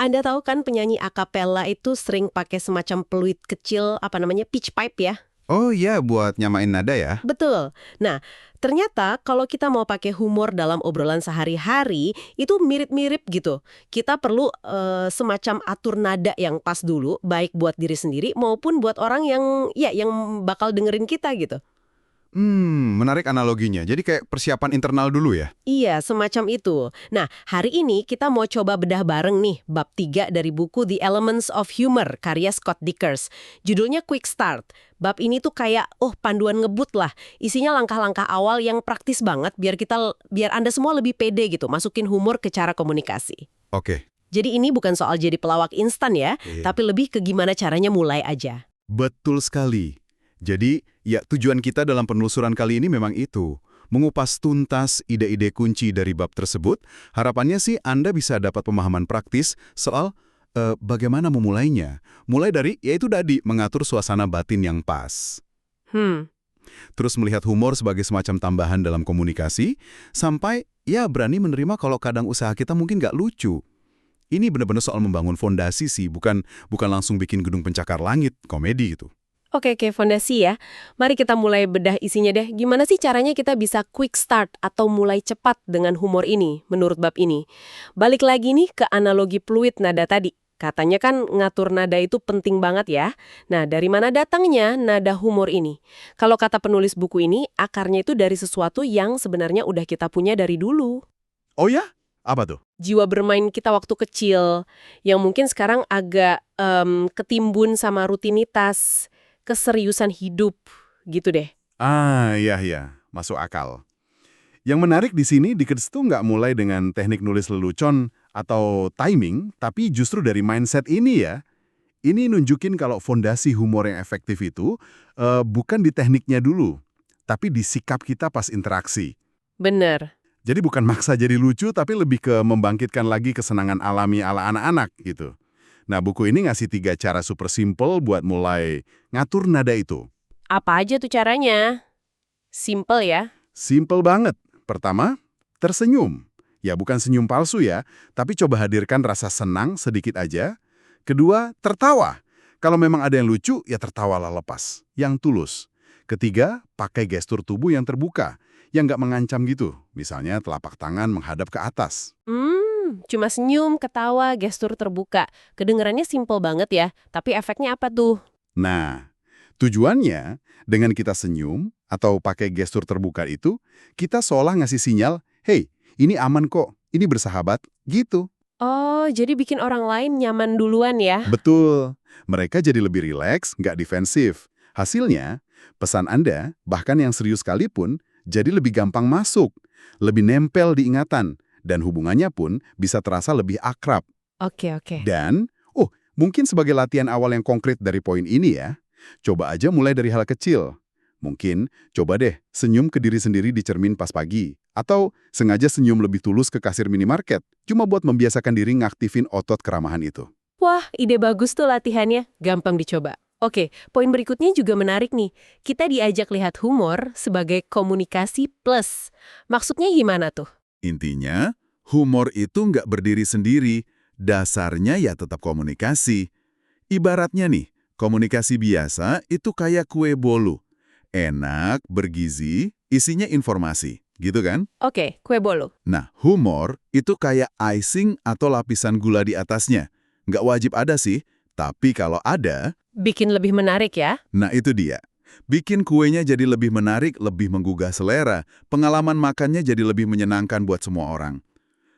Anda tahu kan penyanyi akapela itu sering pakai semacam peluit kecil, pitch pipe ya? Oh iya, buat nyamain nada ya? Betul. Nah, ternyata kalau kita mau pakai humor dalam obrolan sehari-hari, itu mirip-mirip gitu. Kita perlu semacam atur nada yang pas dulu, baik buat diri sendiri maupun buat orang yang bakal dengerin kita gitu. Menarik analoginya. Jadi kayak persiapan internal dulu ya? Iya, semacam itu. Nah, hari ini kita mau coba bedah bareng nih bab 3 dari buku The Elements of Humor karya Scott Dikkers. Judulnya Quick Start. Bab ini tuh kayak panduan ngebut lah. Isinya langkah-langkah awal yang praktis banget biar Anda semua lebih pede gitu masukin humor ke cara komunikasi. Oke. Jadi ini bukan soal jadi pelawak instan ya, Iya. tapi lebih ke gimana caranya mulai aja. Betul sekali. Jadi, ya tujuan kita dalam penelusuran kali ini memang itu. Mengupas tuntas ide-ide kunci dari bab tersebut, harapannya sih Anda bisa dapat pemahaman praktis soal bagaimana memulainya. Mulai dari, yaitu tadi, mengatur suasana batin yang pas. Terus melihat humor sebagai semacam tambahan dalam komunikasi, sampai ya berani menerima kalau kadang usaha kita mungkin nggak lucu. Ini benar-benar soal membangun fondasi sih, bukan langsung bikin gedung pencakar langit, komedi gitu. Oke, fondasi ya. Mari kita mulai bedah isinya deh. Gimana sih caranya kita bisa quick start atau mulai cepat dengan humor ini, menurut bab ini? Balik lagi nih ke analogi fluid nada tadi. Katanya kan ngatur nada itu penting banget ya. Nah, dari mana datangnya nada humor ini? Kalau kata penulis buku ini, akarnya itu dari sesuatu yang sebenarnya udah kita punya dari dulu. Oh ya? Apa tuh? Jiwa bermain kita waktu kecil, yang mungkin sekarang agak ketimbun sama rutinitas, keseriusan hidup, gitu deh. Iya. Masuk akal. Yang menarik di sini, Dickens tuh nggak mulai dengan teknik nulis lelucon atau timing, tapi justru dari mindset ini ya. Ini nunjukin kalau fondasi humor yang efektif itu bukan di tekniknya dulu, tapi di sikap kita pas interaksi. Bener. Jadi bukan maksa jadi lucu, tapi lebih ke membangkitkan lagi kesenangan alami ala anak-anak gitu. Nah, buku ini ngasih 3 cara super simple buat mulai ngatur nada itu. Apa aja tuh caranya? Simple ya. Simple banget. Pertama, tersenyum. Ya, bukan senyum palsu ya, tapi coba hadirkan rasa senang sedikit aja. Kedua, tertawa. Kalau memang ada yang lucu, ya tertawalah lepas, yang tulus. Ketiga, pakai gestur tubuh yang terbuka, yang nggak mengancam gitu. Misalnya telapak tangan menghadap ke atas. Cuma senyum, ketawa, gestur terbuka. Kedengarannya simple banget ya, tapi efeknya apa tuh? Nah, tujuannya dengan kita senyum atau pakai gestur terbuka itu, kita seolah ngasih sinyal, hey, ini aman kok, ini bersahabat, gitu. Oh, jadi bikin orang lain nyaman duluan ya? Betul. Mereka jadi lebih rileks, nggak defensif. Hasilnya, pesan Anda, bahkan yang serius sekalipun, jadi lebih gampang masuk, lebih nempel di ingatan, dan hubungannya pun bisa terasa lebih akrab. Oke. Dan, mungkin sebagai latihan awal yang konkret dari poin ini ya, coba aja mulai dari hal kecil. Mungkin, coba deh senyum ke diri sendiri di cermin pas pagi. Atau sengaja senyum lebih tulus ke kasir minimarket, cuma buat membiasakan diri ngaktifin otot keramahan itu. Wah, ide bagus tuh latihannya. Gampang dicoba. Oke, poin berikutnya juga menarik nih. Kita diajak lihat humor sebagai komunikasi plus. Maksudnya gimana tuh? Intinya, humor itu nggak berdiri sendiri, dasarnya ya tetap komunikasi. Ibaratnya nih, komunikasi biasa itu kayak kue bolu. Enak, bergizi, isinya informasi, gitu kan? Oke, kue bolu. Nah, humor itu kayak icing atau lapisan gula di atasnya. Nggak wajib ada sih, tapi kalau ada, Bikin lebih menarik ya? nah itu dia. Bikin kuenya jadi lebih menarik, lebih menggugah selera, pengalaman makannya jadi lebih menyenangkan buat semua orang.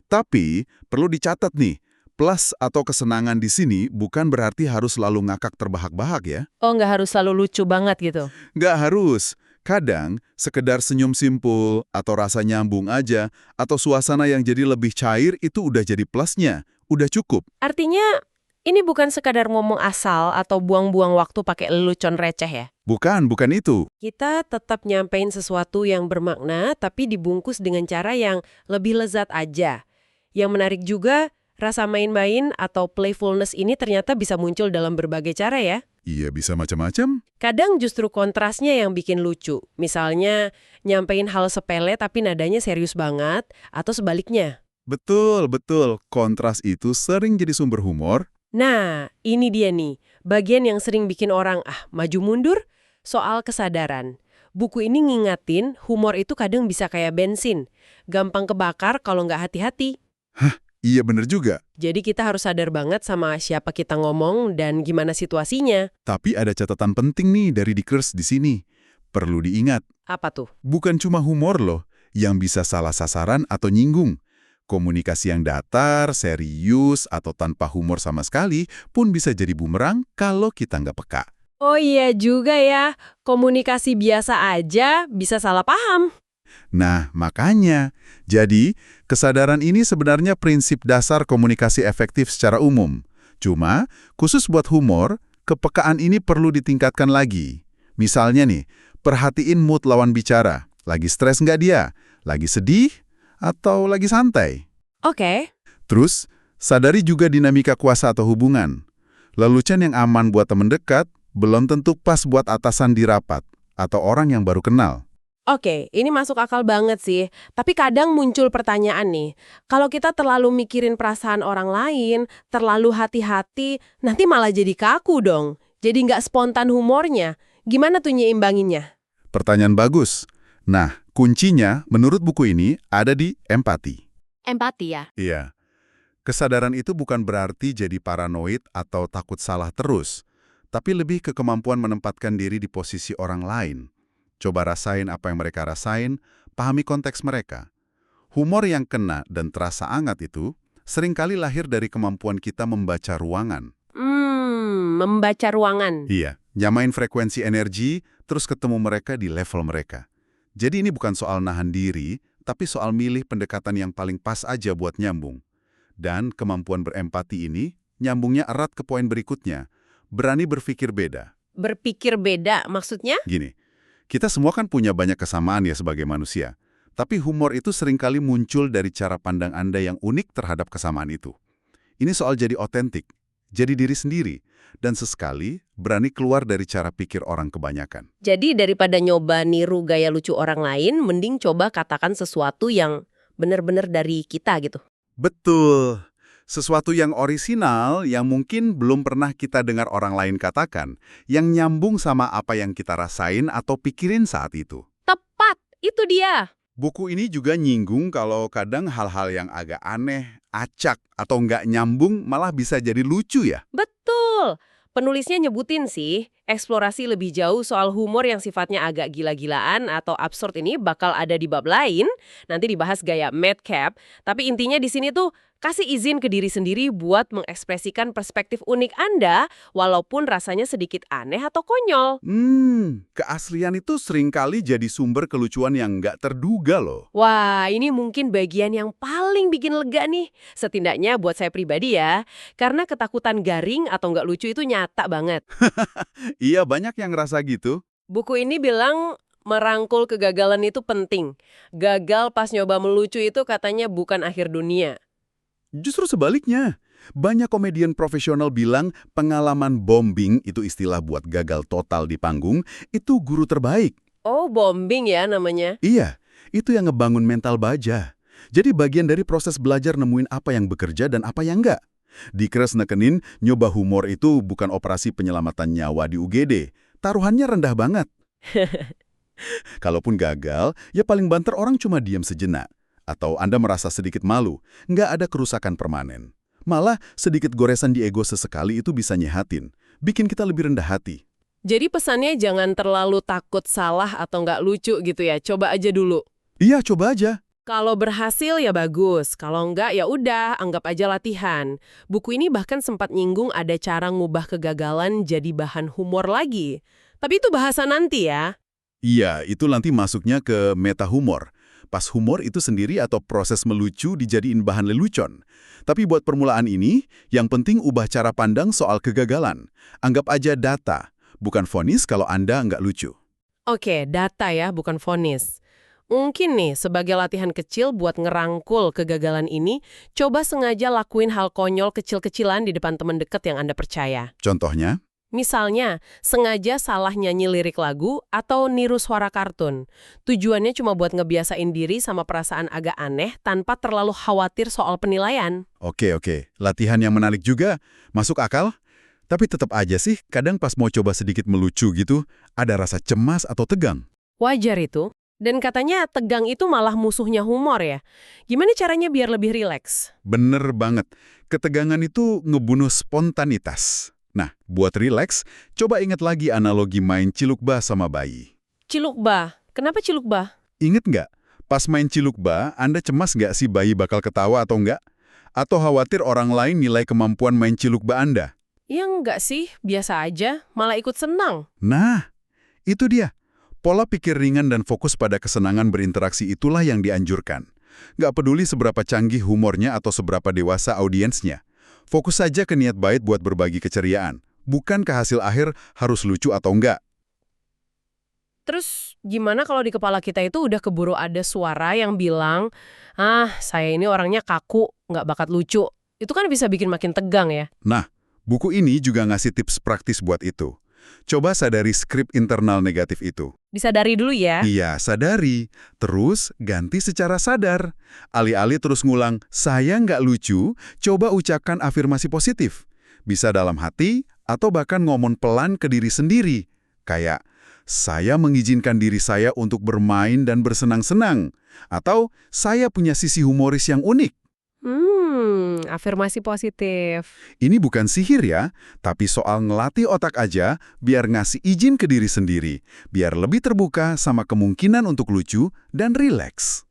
Tapi, perlu dicatat nih, plus atau kesenangan di sini bukan berarti harus selalu ngakak terbahak-bahak ya. Oh, nggak harus selalu lucu banget gitu. Nggak harus. Kadang, sekedar senyum simpul, atau rasa nyambung aja, atau suasana yang jadi lebih cair itu udah jadi plusnya. Udah cukup. Artinya, ini bukan sekadar ngomong asal atau buang-buang waktu pakai lelucon receh ya? Bukan itu. Kita tetap nyampein sesuatu yang bermakna, tapi dibungkus dengan cara yang lebih lezat aja. Yang menarik juga, rasa main-main atau playfulness ini ternyata bisa muncul dalam berbagai cara ya. Iya, bisa macam-macam. Kadang justru kontrasnya yang bikin lucu. Misalnya, nyampein hal sepele tapi nadanya serius banget, atau sebaliknya. Betul, betul. Kontras itu sering jadi sumber humor. Nah, ini dia nih, bagian yang sering bikin orang maju mundur soal kesadaran. Buku ini ngingatin humor itu kadang bisa kayak bensin, gampang kebakar kalau nggak hati-hati. Iya bener juga. Jadi kita harus sadar banget sama siapa kita ngomong dan gimana situasinya. Tapi ada catatan penting nih dari Dickers di sini. Perlu diingat, Apa tuh? bukan cuma humor loh yang bisa salah sasaran atau nyinggung. Komunikasi yang datar, serius, atau tanpa humor sama sekali pun bisa jadi bumerang kalau kita nggak peka. Oh iya juga ya, komunikasi biasa aja bisa salah paham. Nah, makanya, jadi kesadaran ini sebenarnya prinsip dasar komunikasi efektif secara umum. Cuma, khusus buat humor, kepekaan ini perlu ditingkatkan lagi. Misalnya nih, perhatiin mood lawan bicara. Lagi stres nggak dia? Lagi sedih? Atau lagi santai? Oke. Terus, sadari juga dinamika kuasa atau hubungan. Lelucon yang aman buat teman dekat, belum tentu pas buat atasan di rapat, atau orang yang baru kenal. Oke, ini masuk akal banget sih. Tapi kadang muncul pertanyaan nih, kalau kita terlalu mikirin perasaan orang lain, terlalu hati-hati, nanti malah jadi kaku dong. Jadi nggak spontan humornya. Gimana tuh nyeimbanginnya? Pertanyaan bagus. Nah, kuncinya menurut buku ini ada di empati. Empati ya? Iya. Kesadaran itu bukan berarti jadi paranoid atau takut salah terus, tapi lebih ke kemampuan menempatkan diri di posisi orang lain. Coba rasain apa yang mereka rasain, pahami konteks mereka. Humor yang kena dan terasa hangat itu seringkali lahir dari kemampuan kita membaca ruangan. Membaca ruangan. Iya, nyamain frekuensi energi, terus ketemu mereka di level mereka. Jadi ini bukan soal nahan diri, tapi soal milih pendekatan yang paling pas aja buat nyambung. Dan kemampuan berempati ini nyambungnya erat ke poin berikutnya. Berani berpikir beda. Berpikir beda maksudnya? Gini, kita semua kan punya banyak kesamaan ya sebagai manusia. Tapi humor itu seringkali muncul dari cara pandang Anda yang unik terhadap kesamaan itu. Ini soal jadi otentik, jadi diri sendiri, dan sesekali berani keluar dari cara pikir orang kebanyakan. Jadi daripada nyoba niru gaya lucu orang lain, mending coba katakan sesuatu yang benar-benar dari kita gitu. Betul. Sesuatu yang orisinal yang mungkin belum pernah kita dengar orang lain katakan, yang nyambung sama apa yang kita rasain atau pikirin saat itu. Tepat, itu dia. Buku ini juga nyinggung kalau kadang hal-hal yang agak aneh, acak, atau nggak nyambung malah bisa jadi lucu ya. Betul. Penulisnya nyebutin sih, eksplorasi lebih jauh soal humor yang sifatnya agak gila-gilaan atau absurd ini bakal ada di bab lain, nanti dibahas gaya madcap, tapi intinya di sini tuh kasih izin ke diri sendiri buat mengekspresikan perspektif unik Anda, walaupun rasanya sedikit aneh atau konyol. Keaslian itu seringkali jadi sumber kelucuan yang nggak terduga loh. Wah, ini mungkin bagian yang paling bikin lega nih, setidaknya buat saya pribadi ya, karena ketakutan garing atau nggak lucu itu nyata banget. Iya, banyak yang ngerasa gitu. Buku ini bilang merangkul kegagalan itu penting. Gagal pas nyoba melucu itu katanya bukan akhir dunia. Justru sebaliknya. Banyak komedian profesional bilang pengalaman bombing, itu istilah buat gagal total di panggung, itu guru terbaik. Oh, bombing ya namanya. Iya, itu yang ngebangun mental baja. Jadi bagian dari proses belajar nemuin apa yang bekerja dan apa yang enggak. Dickers nekenin, nyoba humor itu bukan operasi penyelamatan nyawa di UGD. Taruhannya rendah banget. Kalaupun gagal, ya paling banter orang cuma diam sejenak. Atau Anda merasa sedikit malu, nggak ada kerusakan permanen. Malah sedikit goresan di ego sesekali itu bisa nyehatin, bikin kita lebih rendah hati. Jadi pesannya jangan terlalu takut salah atau nggak lucu gitu ya, coba aja dulu. Iya, coba aja. Kalau berhasil ya bagus, kalau nggak ya udah, anggap aja latihan. Buku ini bahkan sempat nyinggung ada cara ngubah kegagalan jadi bahan humor lagi. Tapi itu bahasa nanti ya. Iya, itu nanti masuknya ke meta humor. Pas humor itu sendiri atau proses melucu dijadiin bahan lelucon. Tapi buat permulaan ini, yang penting ubah cara pandang soal kegagalan. Anggap aja data, bukan vonis kalau Anda nggak lucu. Oke, data ya, bukan vonis. Mungkin nih, sebagai latihan kecil buat ngerangkul kegagalan ini, coba sengaja lakuin hal konyol kecil-kecilan di depan teman dekat yang Anda percaya. Contohnya? Misalnya, sengaja salah nyanyi lirik lagu atau niru suara kartun. Tujuannya cuma buat ngebiasain diri sama perasaan agak aneh tanpa terlalu khawatir soal penilaian. Oke, latihan yang menarik juga. Masuk akal? Tapi tetap aja sih, kadang pas mau coba sedikit melucu gitu, ada rasa cemas atau tegang. Wajar itu. Dan katanya tegang itu malah musuhnya humor ya. Gimana caranya biar lebih rileks? Bener banget. Ketegangan itu ngebunuh spontanitas. Nah, buat rileks, coba ingat lagi analogi main cilukba sama bayi. Cilukba. Kenapa cilukba? Ingat nggak? Pas main cilukba, Anda cemas nggak sih bayi bakal ketawa atau nggak? Atau khawatir orang lain nilai kemampuan main cilukba Anda? Ya enggak sih, biasa aja. Malah ikut senang. Nah, itu dia. Pola pikir ringan dan fokus pada kesenangan berinteraksi itulah yang dianjurkan. Nggak peduli seberapa canggih humornya atau seberapa dewasa audiensnya. Fokus saja ke niat baik buat berbagi keceriaan, bukan ke hasil akhir harus lucu atau enggak. Terus gimana kalau di kepala kita itu udah keburu ada suara yang bilang, saya ini orangnya kaku, nggak bakat lucu. Itu kan bisa bikin makin tegang ya. Nah, buku ini juga ngasih tips praktis buat itu. Coba sadari skrip internal negatif itu. Disadari dulu ya. Iya, sadari. Terus ganti secara sadar. Alih-alih terus ngulang, saya nggak lucu, coba ucapkan afirmasi positif. Bisa dalam hati, atau bahkan ngomong pelan ke diri sendiri. Kayak, saya mengizinkan diri saya untuk bermain dan bersenang-senang. Atau, saya punya sisi humoris yang unik. Afirmasi positif. Ini bukan sihir ya, tapi soal ngelatih otak aja biar ngasih izin ke diri sendiri, biar lebih terbuka sama kemungkinan untuk lucu dan rileks.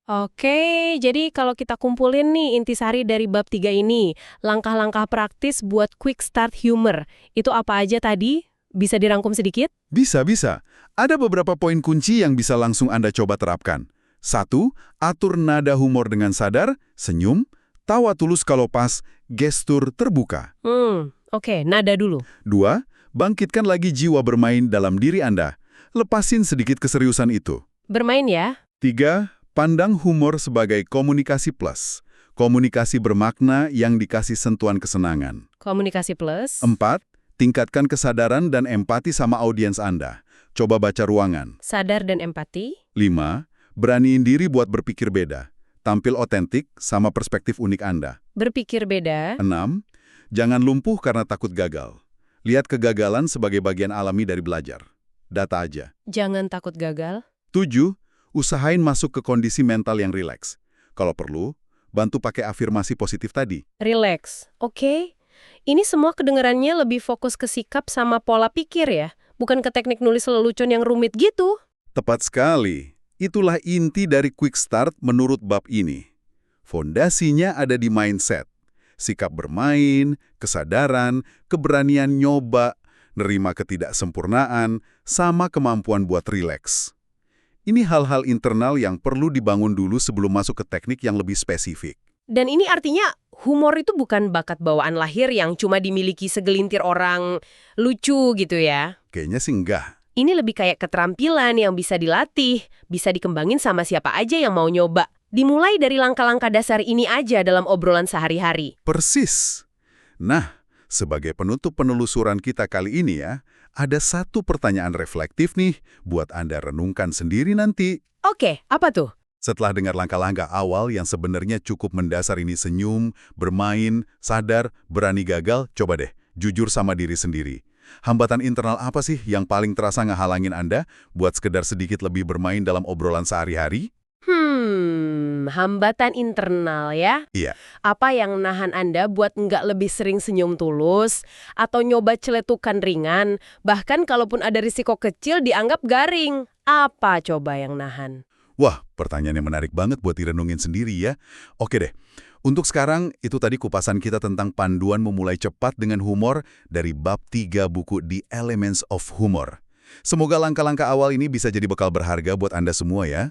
Oke, jadi kalau kita kumpulin nih intisari dari bab 3 ini, langkah-langkah praktis buat quick start humor, itu apa aja tadi? Bisa dirangkum sedikit? Bisa. Ada beberapa poin kunci yang bisa langsung Anda coba terapkan. 1. Atur nada humor dengan sadar, senyum, tawa tulus kalau pas, gestur terbuka. Oke, nada dulu. 2. Bangkitkan lagi jiwa bermain dalam diri Anda. Lepasin sedikit keseriusan itu. Bermain ya. 3. Pandang humor sebagai komunikasi plus. Komunikasi bermakna yang dikasih sentuhan kesenangan. Komunikasi plus. 4. Tingkatkan kesadaran dan empati sama audiens Anda. Coba baca ruangan. Sadar dan empati. 5. Beraniin diri buat berpikir beda. Tampil otentik sama perspektif unik Anda. Berpikir beda. 6. Jangan lumpuh karena takut gagal. Lihat kegagalan sebagai bagian alami dari belajar. Data aja. Jangan takut gagal. 7. Usahain masuk ke kondisi mental yang rileks. Kalau perlu, bantu pakai afirmasi positif tadi. Relax. Oke. Ini semua kedengarannya lebih fokus ke sikap sama pola pikir ya, bukan ke teknik nulis lelucon yang rumit gitu. Tepat sekali. Itulah inti dari quick start menurut bab ini. Fondasinya ada di mindset. Sikap bermain, kesadaran, keberanian nyoba, nerima ketidaksempurnaan, sama kemampuan buat rileks. Ini hal-hal internal yang perlu dibangun dulu sebelum masuk ke teknik yang lebih spesifik. Dan ini artinya humor itu bukan bakat bawaan lahir yang cuma dimiliki segelintir orang lucu gitu ya. Kayaknya sih enggak. Ini lebih kayak keterampilan yang bisa dilatih, bisa dikembangin sama siapa aja yang mau nyoba. Dimulai dari langkah-langkah dasar ini aja dalam obrolan sehari-hari. Persis. Nah, sebagai penutup penelusuran kita kali ini ya, ada satu pertanyaan reflektif nih buat Anda renungkan sendiri nanti. Oke, apa tuh? Setelah dengar langkah-langkah awal yang sebenarnya cukup mendasar ini senyum, bermain, sadar, berani gagal, coba deh, jujur sama diri sendiri. Hambatan internal apa sih yang paling terasa ngehalangin Anda buat sekedar sedikit lebih bermain dalam obrolan sehari-hari? Hambatan internal ya? Iya. Apa yang nahan Anda buat nggak lebih sering senyum tulus, atau nyoba celetukan ringan, bahkan kalaupun ada risiko kecil dianggap garing? Apa coba yang nahan? Wah, pertanyaan yang menarik banget buat direnungin sendiri ya. Oke deh, untuk sekarang itu tadi kupasan kita tentang panduan memulai cepat dengan humor dari bab 3 buku The Elements of Humor. Semoga langkah-langkah awal ini bisa jadi bekal berharga buat Anda semua ya.